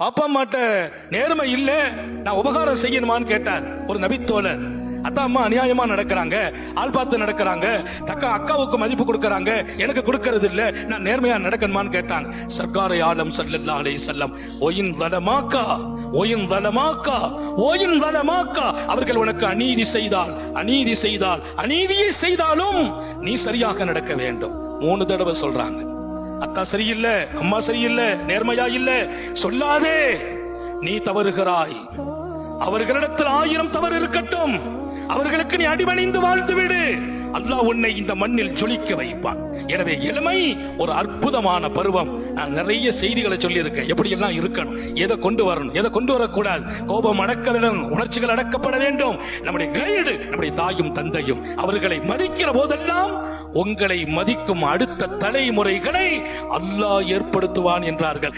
அப்பா அம்மாட்ட நேர்மை இல்ல, நான் உபகாரம் செய்யணுமான்னு கேட்டார் ஒரு நபித்தோழர். அத்தா அம்மா அநியாயமா நடக்கிறாங்க, ஆள் பார்த்து நடக்கிறாங்க, அக்காவுக்கு மதிப்பு கொடுக்கறாங்க, எனக்கு கொடுக்கறது இல்ல, நான் நேர்மையா நடக்கணுமான்னு கேட்டாங்க. சர்க்காரை ஆலம் ஸல்லல்லாஹு அலைஹி வஸல்லம் ஒயின் வலமாக்கா ஒயின் வலமாக்கா ஒயின் வலமாக்கா, அவர்கள் உனக்கு அநீதி செய்தால் அநீதியை செய்தாலும் நீ சரியாக நடக்க வேண்டும். 3 தடவை சொல்றாங்க. அத்தா சரியில்லை, அம்மா சரியில்லை, நேர்மையா இல்ல சொல்லாதே, நீ தவறுகிறாய். அவர்களிடத்தில் 1000 தவறு இருக்கட்டும், அவர்களுக்கு நீ அடிபணிந்து வாழ்ந்து விடு, அல்லாஹ் உன்னை இந்த மண்ணில் ஜொலிக்க வைப்பான். எனவே இளமை ஒரு அற்புதமான பருவம். நான் நிறைய செய்திகளை சொல்லி இருக்கேன், எப்படி எல்லாம் இருக்கணும், எதை கொண்டு வரணும், எதை கொண்டு வரக்கூடாது. கோபம் அடக்க வேண்டும், உணர்ச்சிகள் அடக்கப்பட வேண்டும். நம்முடைய கைடு நம்முடைய தாயும் தந்தையும், அவர்களை மதிக்கிற போதெல்லாம் உங்களை மதிக்கும் அடுத்த தலைமுறைகளை அல்லாஹ் ஏற்படுத்துவான் என்றார்கள்.